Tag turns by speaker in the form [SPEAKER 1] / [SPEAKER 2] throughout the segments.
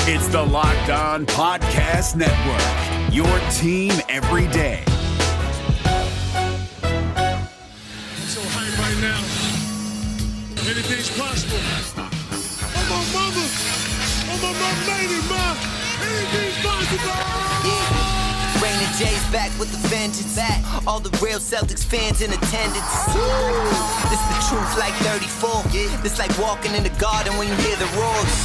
[SPEAKER 1] It's the Locked On Podcast Network, your team every day.
[SPEAKER 2] So hype right now. Anything's possible. Oh, my mama. Oh, my lady, ma. Anything's possible.
[SPEAKER 3] Yeah. Rain and Jay's back with the vengeance. All the real Celtics fans in attendance. This the truth like 34. This like walking in the garden when you hear the roars.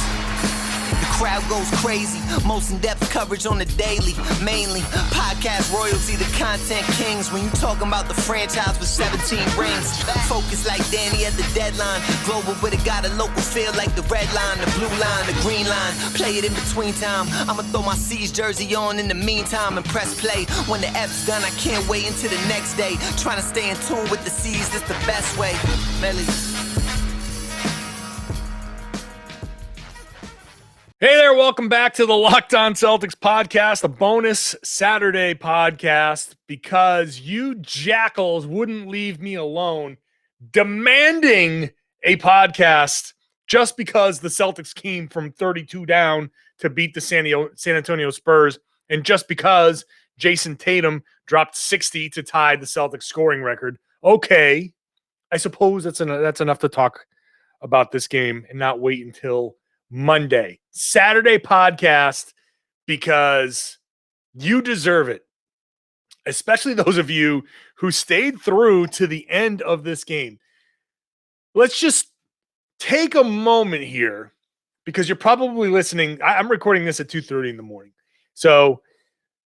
[SPEAKER 3] The crowd goes crazy. Most in-depth coverage on the daily. Mainly podcast royalty, the content kings. When you talking about the franchise with 17 rings. Focus like Danny at the deadline. Global, but it got a local feel like the red line, the blue line, the green line. Play it in between time. I'ma throw my C's jersey on in the meantime and press play. When the F's done, I can't wait until the next day. Trying to stay in tune with the C's, that's the best way. Melly.
[SPEAKER 4] Hey there, welcome back to the Locked On Celtics podcast, a bonus Saturday podcast, because you jackals wouldn't leave me alone demanding a podcast just because the Celtics came from 32 down to beat the San Antonio Spurs, and just because Jayson Tatum dropped 60 to tie the Celtics scoring record. Okay, I suppose that's enough to talk about this game and not wait until Monday. Saturday podcast, because you deserve it, especially those of you who stayed through to the end of this game. Let's just take a moment here, because you're probably listening. I'm recording this at 2:30 in the morning. So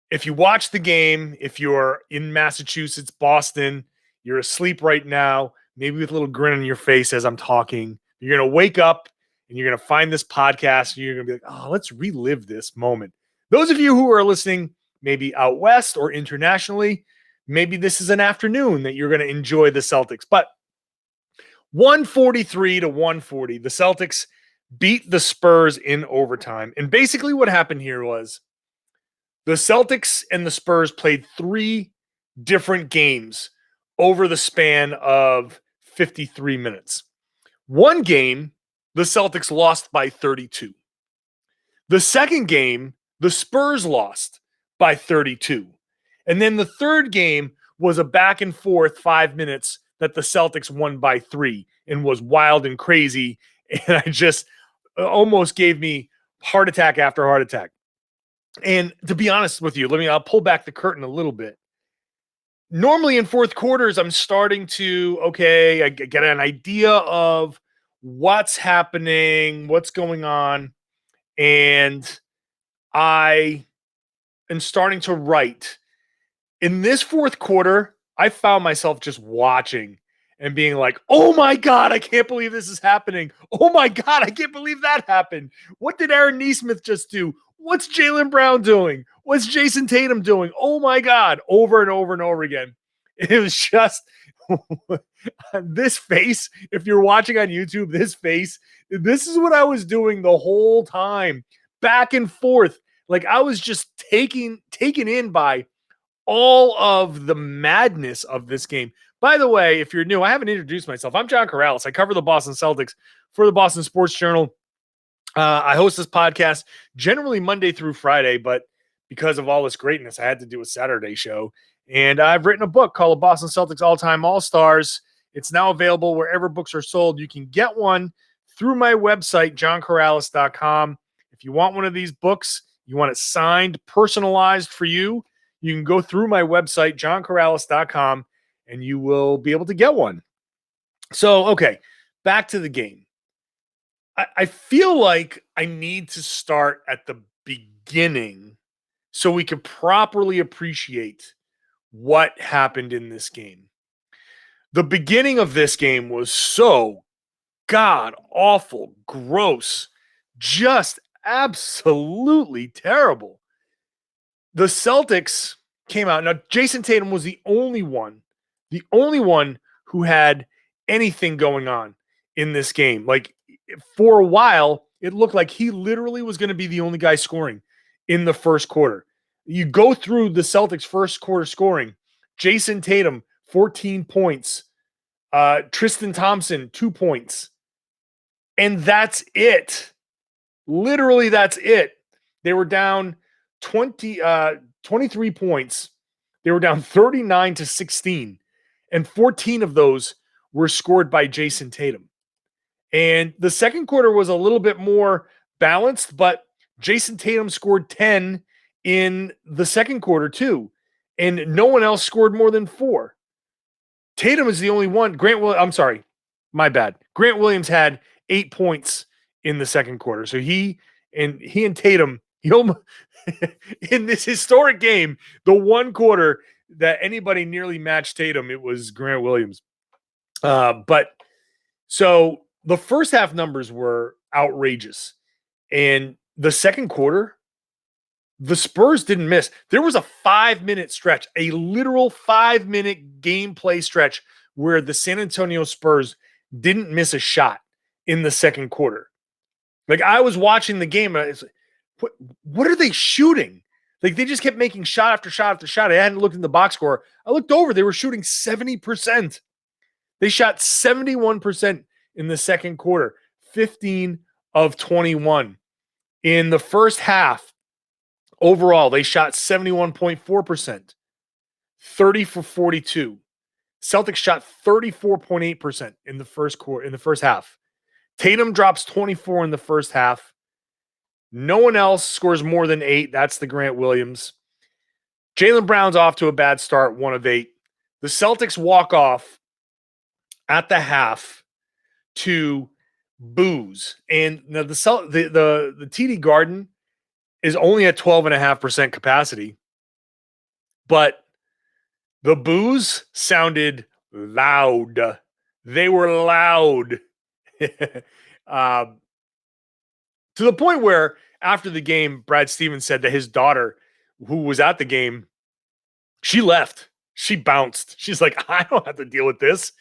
[SPEAKER 4] if you watch the game, if you're in Massachusetts, Boston, you're asleep right now, maybe with a little grin on your face as I'm talking, you're going to wake up and you're going to find this podcast, and you're going to be like, oh, let's relive this moment. Those of you who are listening, maybe out west or internationally, maybe this is an afternoon that you're going to enjoy the Celtics. But 143 to 140, the Celtics beat the Spurs in overtime. And basically what happened here was the Celtics and the Spurs played 3 different games over the span of 53 minutes. One game, the Celtics lost by 32. The second game, the Spurs lost by 32. And then the third game was a back and forth 5 minutes that the Celtics won by 3 and was wild and crazy. And I just almost gave me heart attack after heart attack. And to be honest with you, I'll pull back the curtain a little bit. Normally in fourth quarters, I'm starting to, I get an idea of what's happening, what's going on, and I am starting to write. In this fourth quarter, I found myself just watching and being like, oh my God, I can't believe this is happening. Oh my God, I can't believe that happened. What did Aaron Nesmith just do? What's Jaylen Brown doing? What's Jayson Tatum doing? Oh my God, over and over and over again. It was just this face. If you're watching on YouTube, this face, this is what I was doing the whole time, back and forth. Like I was just taken in by all of the madness of this game. By the way, if you're new, I haven't introduced myself. I'm John Karalis. I cover the Boston Celtics for the Boston Sports Journal. I host this podcast generally Monday through Friday, but because of all this greatness, I had to do a Saturday show. And I've written a book called Boston Celtics All-Time All-Stars. It's now available wherever books are sold. You can get one through my website, johnkaralis.com. If you want one of these books, you want it signed, personalized for you, you can go through my website, johnkaralis.com, and you will be able to get one. So, okay, back to the game. I feel like I need to start at the beginning so we can properly appreciate what happened in this game. The beginning of this game was so god-awful, gross, just absolutely terrible. The Celtics came out. Now, Jayson Tatum was the only one who had anything going on in this game. Like, for a while, it looked like he literally was going to be the only guy scoring in the first quarter. You go through the Celtics' first quarter scoring. Jayson Tatum, 14 points. Tristan Thompson, 2 points. And that's it. Literally, that's it. They were down 23 points. They were down 39-16, and 14 of those were scored by Jayson Tatum. And the second quarter was a little bit more balanced, but Jayson Tatum scored 10 in the second quarter too, and no one else scored more than 4. Tatum is the only one. My bad. Grant Williams had 8 points in the second quarter. So he and Tatum, in this historic game, the one quarter that anybody nearly matched Tatum, it was Grant Williams. But so the first half numbers were outrageous. And the second quarter, the Spurs didn't miss. There was a 5-minute stretch, a literal 5-minute gameplay stretch where the San Antonio Spurs didn't miss a shot in the second quarter. Like, I was watching the game, and it's like, what are they shooting? Like, they just kept making shot after shot after shot. I hadn't looked in the box score. I looked over. They were shooting 70%. They shot 71% in the second quarter, 15 of 21. In the first half, overall, they shot 71.4%, 30 for 42. Celtics shot 34.8% in the first half. Tatum drops 24 in the first half. No one else scores more than 8. That's the Grant Williams. Jaylen Brown's off to a bad start, 1 of 8. The Celtics walk off at the half to boos. And now the TD Garden is only at 12.5% capacity, but the boos sounded loud. They were loud. To the point where after the game, Brad Stevens said that his daughter, who was at the game, she left. She bounced. She's like, I don't have to deal with this.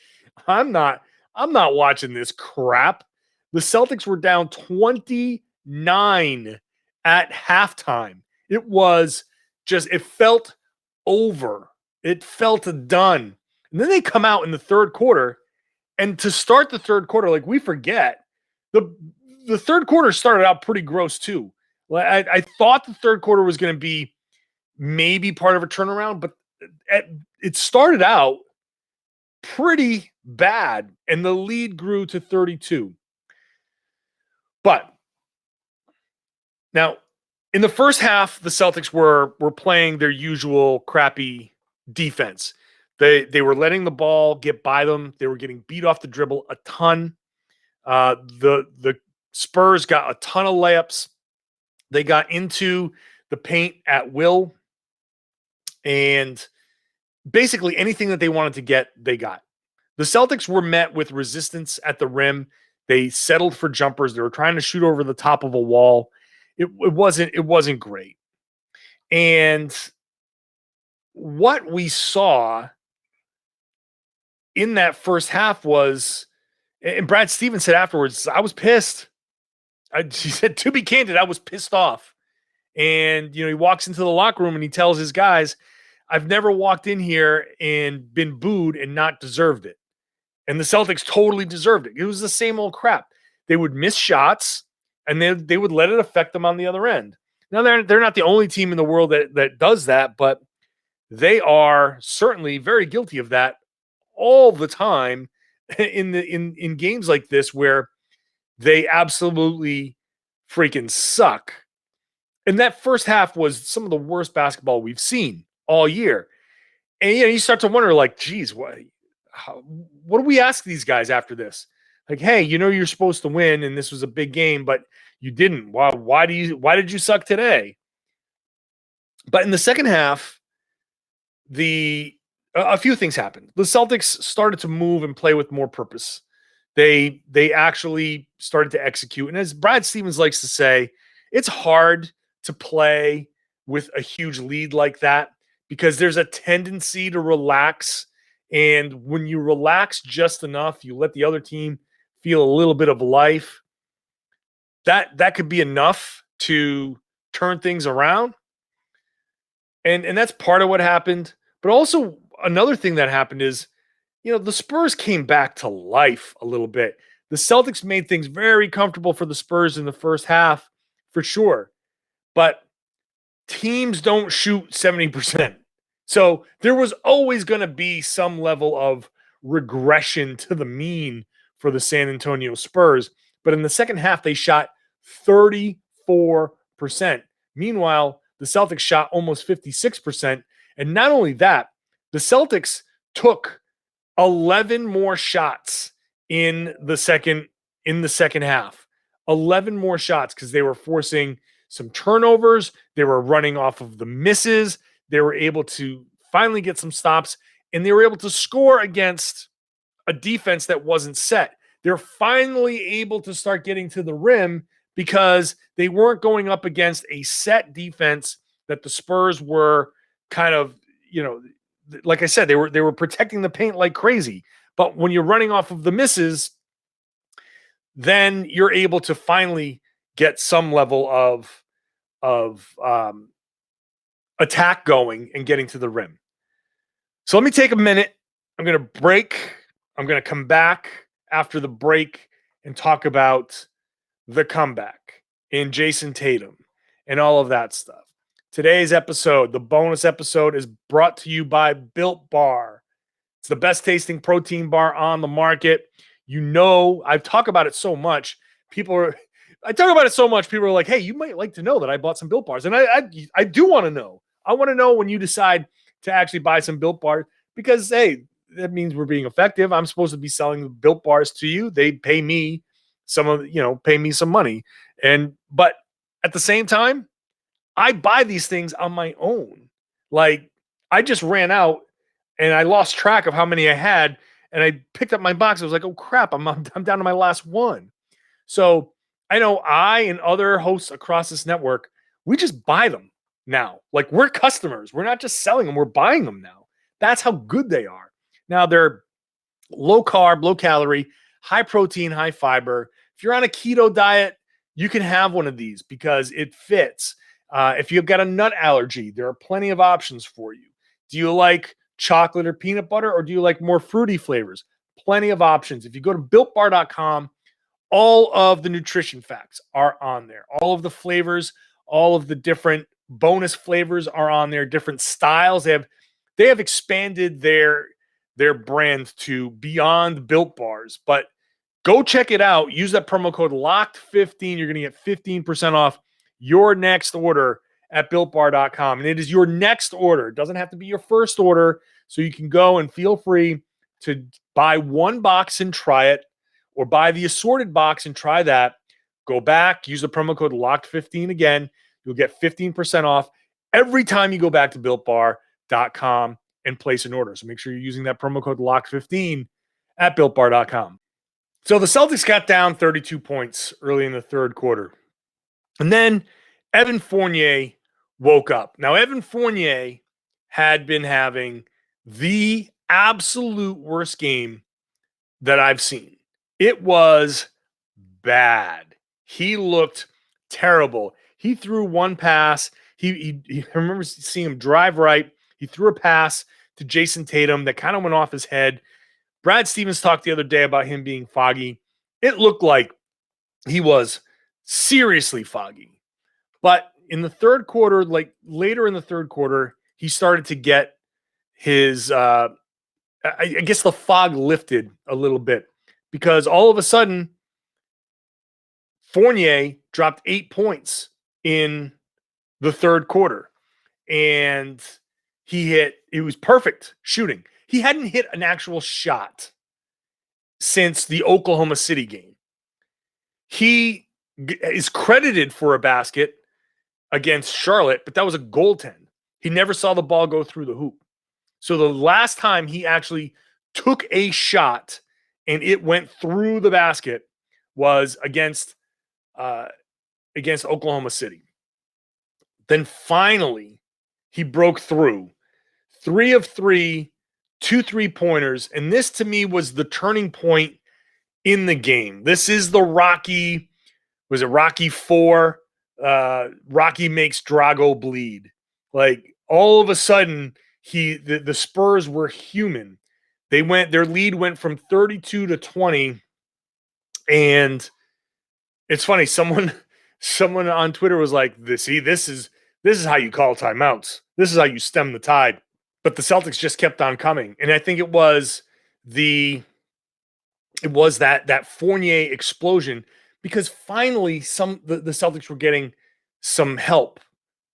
[SPEAKER 4] I'm not watching this crap. The Celtics were down 29 at halftime. It felt over. It felt done. And then they come out in the third quarter, and to start the third quarter, like, we forget, the third quarter started out pretty gross too. I thought the third quarter was going to be maybe part of a turnaround, but it started out pretty bad, and the lead grew to 32. But now, in the first half, the Celtics were playing their usual crappy defense. They were letting the ball get by them. They were getting beat off the dribble a ton. The Spurs got a ton of layups. They got into the paint at will. And basically anything that they wanted to get, they got. The Celtics were met with resistance at the rim. They settled for jumpers. They were trying to shoot over the top of a wall. It wasn't great. And what we saw in that first half was, and Brad Stevens said afterwards, I was pissed. He said, to be candid, I was pissed off. And, he walks into the locker room and he tells his guys, I've never walked in here and been booed and not deserved it. And the Celtics totally deserved it. It was the same old crap. They would miss shots, and they would let it affect them on the other end. Now, they're not the only team in the world that does that, but they are certainly very guilty of that all the time in games like this where they absolutely freaking suck. And that first half was some of the worst basketball we've seen all year. And you start to wonder, like, geez, what do we ask these guys after this? Like, hey, you're supposed to win, and this was a big game, but you didn't. Why did you suck today? But in the second half, a few things happened. The Celtics started to move and play with more purpose. They actually started to execute. And as Brad Stevens likes to say, it's hard to play with a huge lead like that because there's a tendency to relax. And when you relax just enough, you let the other team feel a little bit of life. That could be enough to turn things around. And that's part of what happened. But also another thing that happened is, the Spurs came back to life a little bit. the Celtics made things very comfortable for the Spurs in the first half, for sure. But teams don't shoot 70%. So there was always going to be some level of regression to the mean for the San Antonio Spurs. But in the second half, they shot 34%. Meanwhile, the Celtics shot almost 56%. And not only that, the Celtics took 11 more shots in the second half. 11 more shots because they were forcing some turnovers. They were running off of the misses. They were able to finally get some stops, and they were able to score against a defense that wasn't set. They're finally able to start getting to the rim because they weren't going up against a set defense that the Spurs were kind of, like I said, they were protecting the paint like crazy. But when you're running off of the misses, then you're able to finally get some level of attack going and getting to the rim. So let me take a minute. I'm going to break. I'm going to come back after the break and talk about the comeback in Jayson Tatum and all of that stuff. Today's episode, the bonus episode, is brought to you by Built Bar. It's the best tasting protein bar on the market. I talk about it so much. People are like, hey, you might like to know that I bought some Built Bars. And I do want to know. I want to know when you decide to actually buy some Built Bars because, hey, that means we're being effective. I'm supposed to be selling the Built Bars to you. They pay me some money. But at the same time, I buy these things on my own. Like, I just ran out and I lost track of how many I had, and I picked up my box. I was like, oh crap, I'm down to my last one. So I know I and other hosts across this network, we just buy them now. Like, we're customers. We're not just selling them. We're buying them now. That's how good they are. Now, they're low carb, low calorie, high protein, high fiber. If you're on a keto diet, you can have one of these because it fits. If you've got a nut allergy, there are plenty of options for you. Do you like chocolate or peanut butter, or do you like more fruity flavors? Plenty of options. If you go to BuiltBar.com, all of the nutrition facts are on there. All of the flavors, all of the different bonus flavors are on there, different styles. They have expanded their brand to beyond Built Bars. But go check it out. Use that promo code LOCKED15. You're going to get 15% off your next order at BuiltBar.com. And it is your next order. It doesn't have to be your first order. So you can go and feel free to buy one box and try it, or buy the assorted box and try that. Go back, use the promo code LOCKED15 again. You'll get 15% off every time you go back to BuiltBar.com and place an order. So make sure you're using that promo code LOCKED15 at BuiltBar.com. So the Celtics got down 32 points early in the third quarter. And then Evan Fournier woke up. Now, Evan Fournier had been having the absolute worst game that I've seen. It was bad. He looked terrible. He threw one pass. I remember seeing him drive right. He threw a pass to Jayson Tatum that kind of went off his head. Brad Stevens talked the other day about him being foggy. It looked like he was seriously foggy. But in the third quarter, like later in the third quarter, he started to get his, I guess the fog lifted a little bit, because all of a sudden, Fournier dropped 8 points in the third quarter. And it was perfect shooting. He hadn't hit an actual shot since the Oklahoma City game. He is credited for a basket against Charlotte, but that was a goaltend. He never saw the ball go through the hoop. So the last time he actually took a shot and it went through the basket was against Oklahoma City. Then finally, he broke through. 3 of 3, 2 3-pointers. And this, to me, was the turning point in the game. This is the Rocky, was it Rocky 4? Rocky makes Drago bleed. Like, all of a sudden, the Spurs were human. Their lead went from 32 to 20 And it's funny, someone on Twitter was like, this is how you call timeouts. This is how you stem the tide. But the Celtics just kept on coming. And I think it was that Fournier explosion, because finally the Celtics were getting some help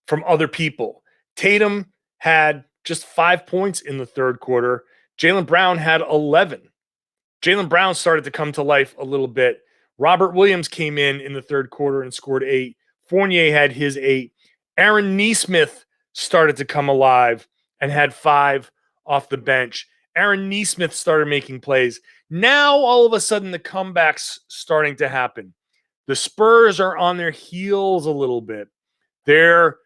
[SPEAKER 4] from other people. Tatum had just 5 points in the third quarter. Jaylen Brown had 11. Jaylen Brown started to come to life a little bit. Robert Williams came in the third quarter and scored 8. Fournier had his 8. Aaron Nesmith started to come alive and had 5 off the bench. Aaron Nesmith started making plays. Now, all of a sudden, the comeback's starting to happen. The Spurs are on their heels a little bit. They're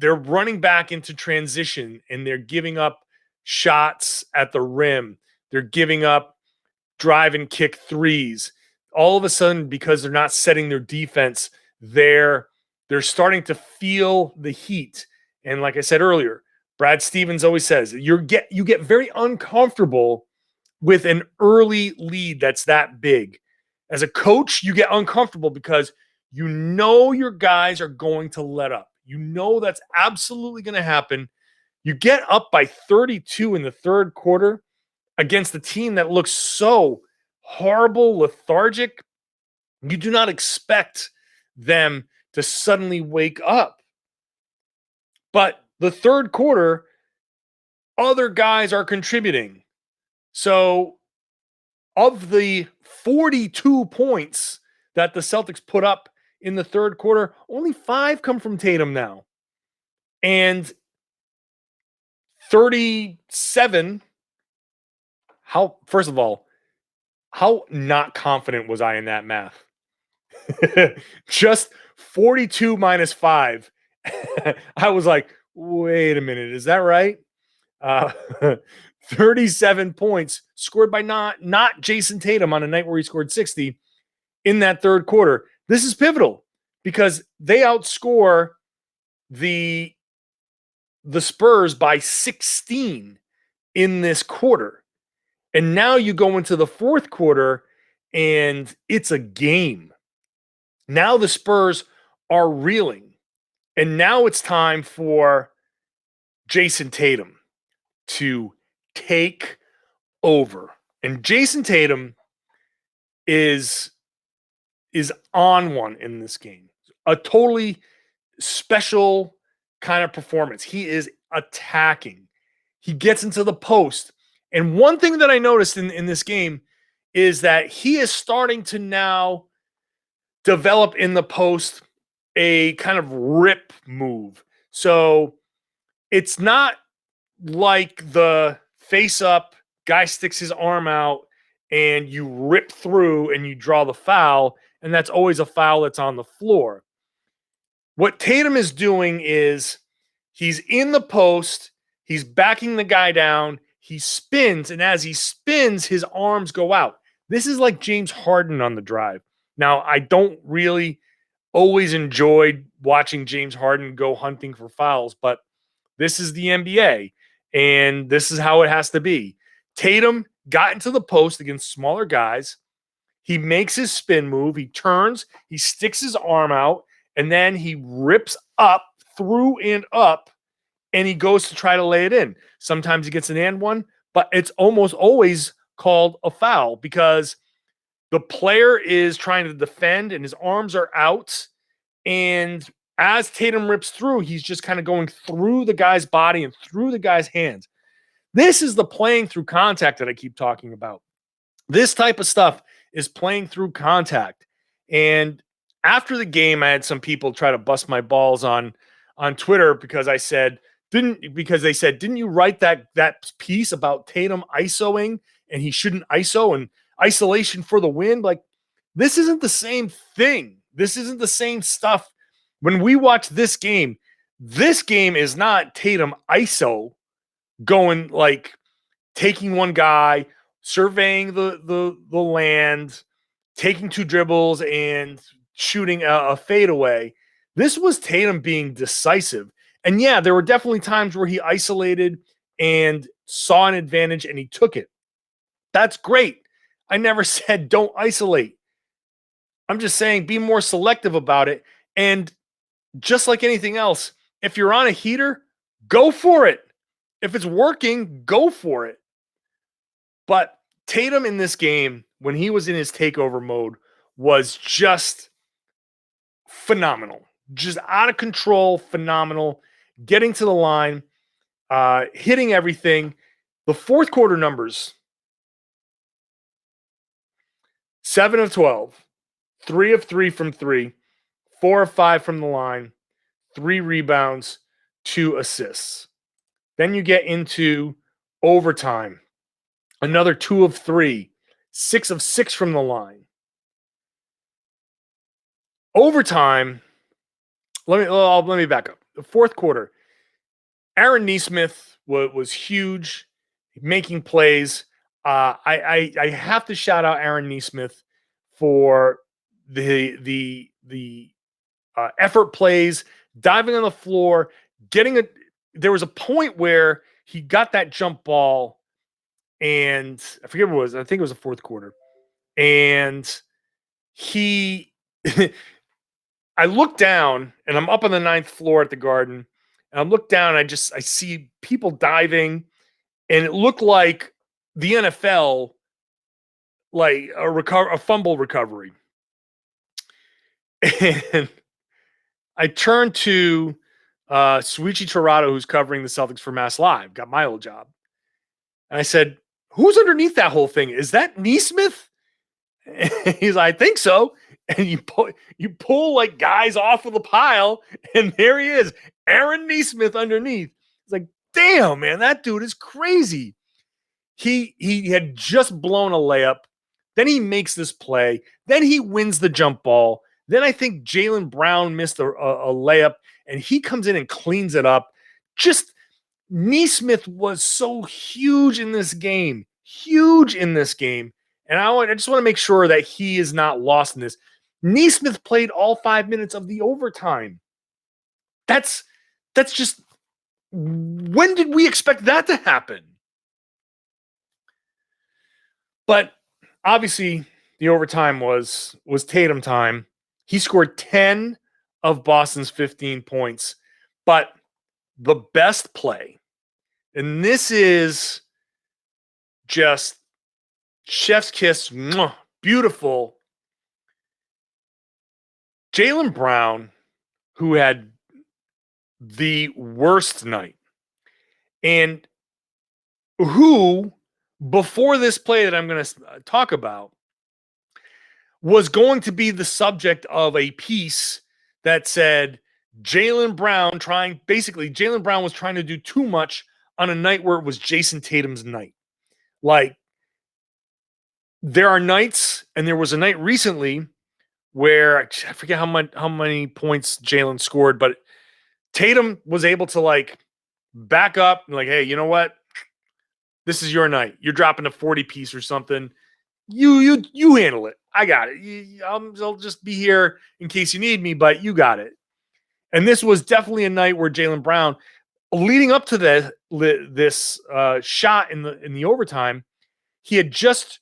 [SPEAKER 4] running back into transition, and they're giving up shots at the rim. They're giving up drive and kick threes. All of a sudden, because they're not setting their defense, they're starting to feel the heat. And like I said earlier, Brad Stevens always says you get very uncomfortable with an early lead that's that big. As a coach, you get uncomfortable because you know your guys are going to let up. You know that's absolutely going to happen. You get up by 32 in the third quarter against a team that looks so horrible, lethargic. You do not expect them to suddenly wake up. But the third quarter, other guys are contributing. So of the 42 points that the Celtics put up in the third quarter, only 5 come from Tatum now. And 37, first of all, how not confident was I in that math? Just 42 minus 5. I was like, wait a minute, is that right? 37 points scored by not Jayson Tatum on a night where he scored 60 in that third quarter. This is pivotal because they outscore the Spurs by 16 in this quarter. And now you go into the fourth quarter and it's a game. Now the Spurs are reeling. And now it's time for Jayson Tatum to take over. And Jayson Tatum is on one in this game. A totally special kind of performance. He is attacking. He gets into the post. And one thing that I noticed in this game is that he is starting to now develop in the post a kind of rip move. So it's not like the face up, guy sticks his arm out, and you rip through and you draw the foul, and that's always a foul that's on the floor. What Tatum is doing is he's in the post, he's backing the guy down, he spins, and as he spins, his arms go out. This is like James Harden on the drive. Now, I don't really always enjoy watching James Harden go hunting for fouls, but this is the NBA, and this is how it has to be. Tatum got into the post against smaller guys. He makes his spin move. He turns, he sticks his arm out, and then he rips up, through and up, and he goes to try to lay it in. Sometimes he gets an and one, but it's almost always called a foul because the player is trying to defend and his arms are out. And as Tatum rips through, he's just kind of going through the guy's body and through the guy's hands. This is the playing through contact that I keep talking about. This type of stuff is playing through contact. And after the game, I had some people try to bust my balls on Twitter because they said, didn't you write that piece about Tatum ISOing and he shouldn't ISO and isolation for the win? Like, this isn't the same thing. This isn't the same stuff. When we watch this game is not Tatum ISO going like taking one guy, surveying the land, taking 2 dribbles and shooting a fadeaway. This was Tatum being decisive. And yeah, there were definitely times where he isolated and saw an advantage and he took it. That's great. I never said don't isolate. I'm just saying be more selective about it. And just like anything else, if you're on a heater, go for it. If it's working, go for it. But Tatum in this game, when he was in his takeover mode, was just phenomenal. Just out of control, phenomenal. Getting to the line, hitting everything. The fourth quarter numbers, 7 of 12, 3 of 3 from 3, 4 of 5 from the line, 3 rebounds, 2 assists. Then you get into overtime. Another 2 of 3, 6 of 6 from the line. Overtime, let me back up. The fourth quarter, Aaron Nesmith was huge, making plays. I have to shout out Aaron Nesmith for the effort plays, diving on the floor, there was a point where he got that jump ball, and I forget what it was. I think it was the fourth quarter. And he I look down, and I'm up on the 9th floor at the Garden, and I look down, and I see people diving, and it looked like the NFL, like a fumble recovery. And I turned to Suichi Torado, who's covering the Celtics for Mass Live, got my old job. And I said, who's underneath that whole thing? Is that Nesmith? And he's like, I think so. And you pull like guys off of the pile, and there he is, Aaron Nesmith underneath. It's like, damn, man, that dude is crazy. He had just blown a layup. Then he makes this play. Then he wins the jump ball. Then I think Jaylen Brown missed a layup, and he comes in and cleans it up. Just Nesmith was so huge in this game. And I just want to make sure that he is not lost in this. Nesmith played all 5 minutes of the overtime. That's just, when did we expect that to happen? But obviously the overtime was Tatum time. He scored 10 of Boston's 15 points. But the best play, and this is just chef's kiss, beautiful. Jaylen Brown, who had the worst night, and who, before this play that I'm going to talk about, was going to be the subject of a piece that said Jaylen Brown was trying to do too much on a night where it was Jayson Tatum's night. Like, there are nights, and there was a night recently where I forget how many points Jaylen scored, but Tatum was able to like back up and like, hey, you know what? This is your night. You're dropping a 40 piece or something. You handle it. I got it. I'll just be here in case you need me, but you got it. And this was definitely a night where Jaylen Brown, leading up to this shot in the overtime, he had just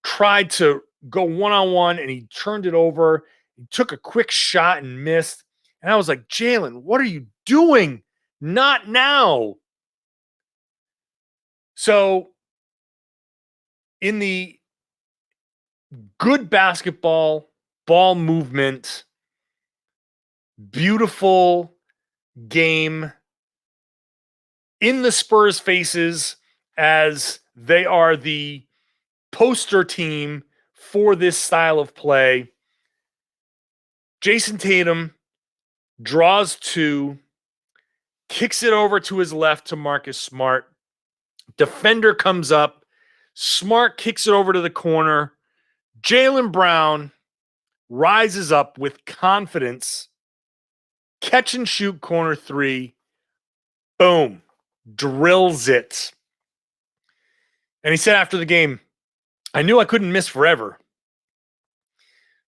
[SPEAKER 4] tried to go one-on-one, and he turned it over. He took a quick shot and missed. And I was like, Jaylen, what are you doing? Not now. So in the good basketball, ball movement, beautiful game in the Spurs' faces as they are the poster team for this style of play, Jayson Tatum draws 2, kicks it over to his left to Marcus Smart. Defender comes up. Smart kicks it over to the corner. Jaylen Brown rises up with confidence. Catch and shoot corner 3. Boom. Drills it. And he said after the game, I knew I couldn't miss forever.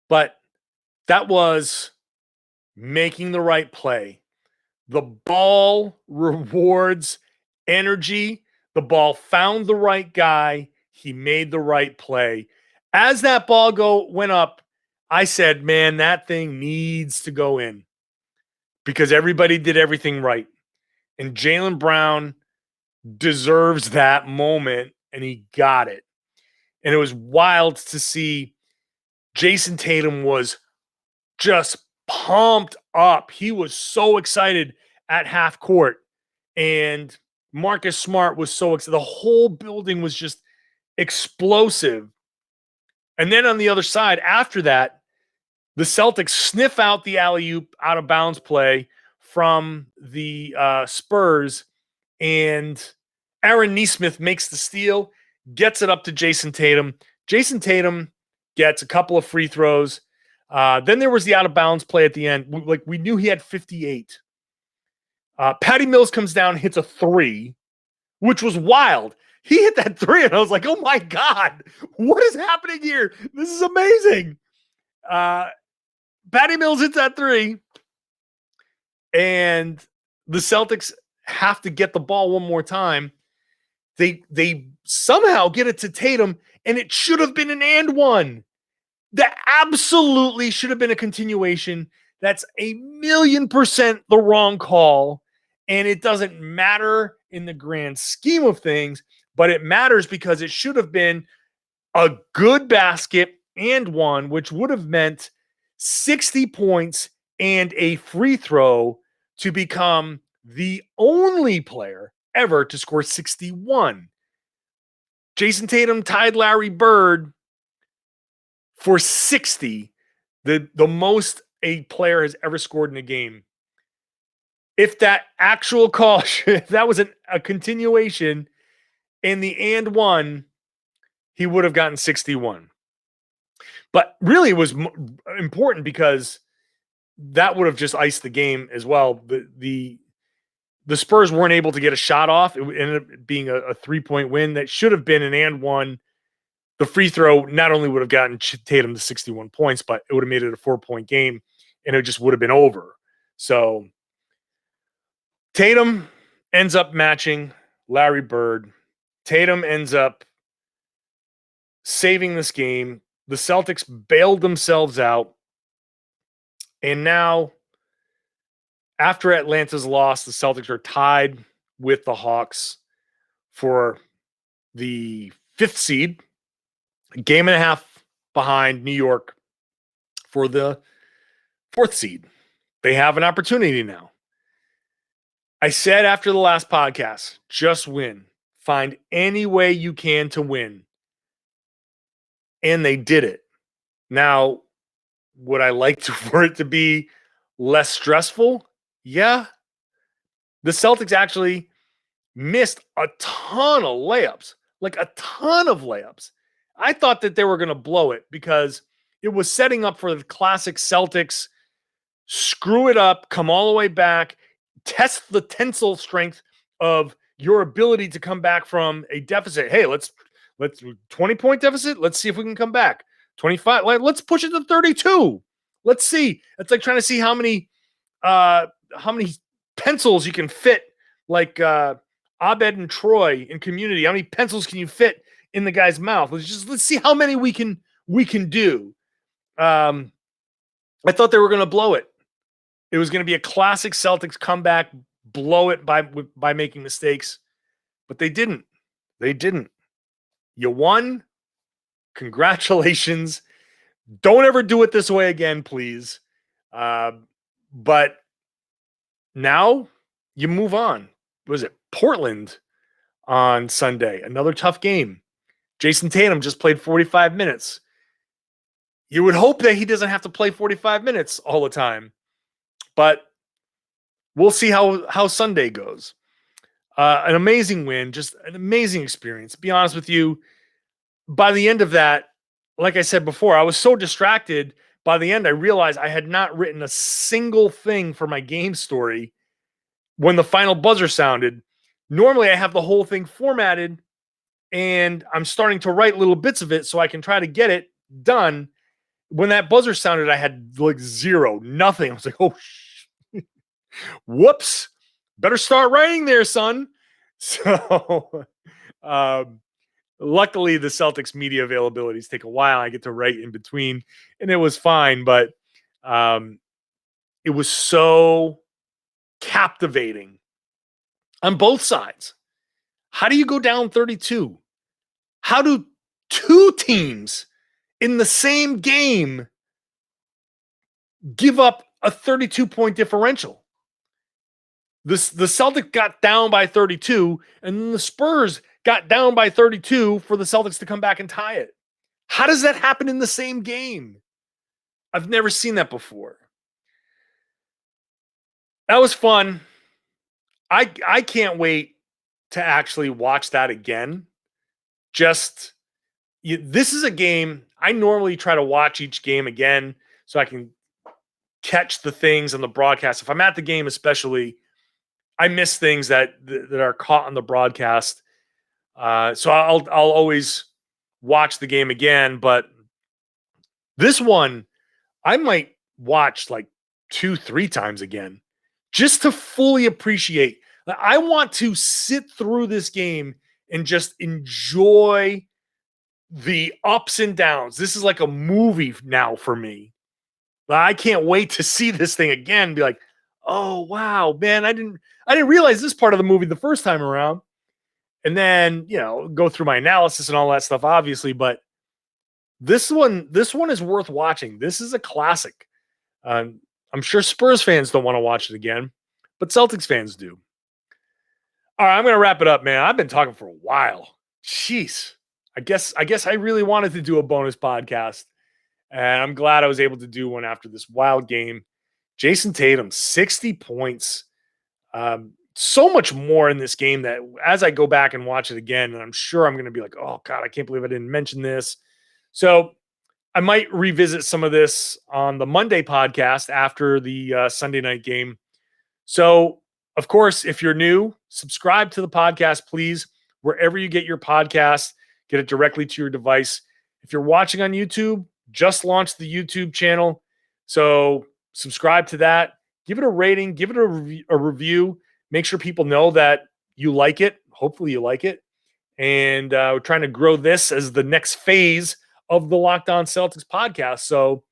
[SPEAKER 4] But that was making the right play. The ball rewards energy. The ball found the right guy. He made the right play. As that ball went up, I said, man, that thing needs to go in because everybody did everything right. And Jaylen Brown deserves that moment, and he got it. And it was wild to see. Jayson Tatum was just pumped up. He was so excited at half court. And Marcus Smart was so excited. The whole building was just explosive. And then on the other side, after that, the Celtics sniff out the alley-oop out of bounds play from the Spurs. And Aaron Nesmith makes the steal, gets it up to Jayson Tatum. Jayson Tatum gets a couple of free throws. Then there was the out-of-bounds play at the end. We knew he had 58. Patty Mills comes down, hits a three, which was wild. He hit that three, and I was like, oh, my God. What is happening here? This is amazing. Patty Mills hits that three, and the Celtics have to get the ball one more time. They somehow get it to Tatum, and it should have been an and one. That absolutely should have been a continuation. That's 1,000,000% the wrong call, and it doesn't matter in the grand scheme of things, but it matters because it should have been a good basket and one, which would have meant 60 points and a free throw to become the only player ever to score 61. Jayson Tatum tied Larry Bird for 60, the most a player has ever scored in a game. If that actual call, if that was a continuation in the and one, he would have gotten 61. But really it was important because that would have just iced the game as well. The Spurs weren't able to get a shot off. It ended up being a 3-point win that should have been an and one. The free throw not only would have gotten Tatum to 61 points, but it would have made it a 4-point game, and it just would have been over. So Tatum ends up matching Larry Bird. Tatum ends up saving this game. The Celtics bailed themselves out. And now, after Atlanta's loss, the Celtics are tied with the Hawks for the 5th seed, a game and a half behind New York for the 4th seed. They have an opportunity now. I said after the last podcast, just win. Find any way you can to win. And they did it. Now, would I like for it to be less stressful? Yeah. The Celtics actually missed a ton of layups, like a ton of layups. I thought that they were going to blow it because it was setting up for the classic Celtics, screw it up, come all the way back, test the tensile strength of your ability to come back from a deficit. Hey, let's 20-point deficit. Let's see if we can come back. 25. Let's push it to 32. Let's see. It's like trying to see how many pencils you can fit, like Abed and Troy in Community. How many pencils can you fit in the guy's mouth? Let's see how many we can do. I thought they were going to blow it. It was going to be a classic Celtics comeback, blow it by making mistakes, but they didn't. They didn't. You won. Congratulations. Don't ever do it this way again, please. But now you move on. Was it Portland on Sunday? Another tough game. Jayson Tatum just played 45 minutes. You would hope that he doesn't have to play 45 minutes all the time. But we'll see how Sunday goes. An amazing win, just an amazing experience. To be honest with you, by the end of that, like I said before, I was so distracted. By the end, I realized I had not written a single thing for my game story when the final buzzer sounded. Normally, I have the whole thing formatted, and I'm starting to write little bits of it so I can try to get it done. When that buzzer sounded, I had like nothing. I was like, oh, whoops. Better start writing there, son. So Luckily, the Celtics media availabilities take a while. I get to write in between, and it was fine, but it was so captivating on both sides. How do you go down 32? How do two teams in the same game give up a 32-point differential? The Celtics got down by 32, and then the Spurs got down by 32 for the Celtics to come back and tie it. How does that happen in the same game? I've never seen that before. That was fun. I can't wait to actually watch that again. This is a game I normally try to watch each game again so I can catch the things on the broadcast. If I'm at the game, especially, I miss things that are caught on the broadcast. So I'll always watch the game again. But this one, I might watch like 2-3 times again just to fully appreciate. I want to sit through this game and just enjoy the ups and downs. This is like a movie now for me. I can't wait to see this thing again and be like, oh, wow, man, I didn't realize this part of the movie the first time around. And then, go through my analysis and all that stuff, obviously. But this one is worth watching. This is a classic. I'm sure Spurs fans don't want to watch it again, but Celtics fans do. All right, I'm going to wrap it up, man. I've been talking for a while. Jeez. I guess I really wanted to do a bonus podcast, and I'm glad I was able to do one after this wild game. Jayson Tatum, 60 points. So much more in this game that as I go back and watch it again, and I'm sure I'm going to be like, oh, God, I can't believe I didn't mention this. So I might revisit some of this on the Monday podcast after the Sunday night game. So, of course, if you're new, subscribe to the podcast, please. Wherever you get your podcast, get it directly to your device. If you're watching on YouTube, just launched the YouTube channel. So subscribe to that. Give it a rating. Give it a review. Make sure people know that you like it. Hopefully you like it. And we're trying to grow this as the next phase of the Locked On Celtics podcast. So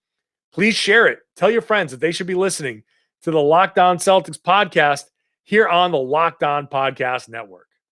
[SPEAKER 4] please share it. Tell your friends that they should be listening to the Locked On Celtics podcast here on the Locked On Podcast Network.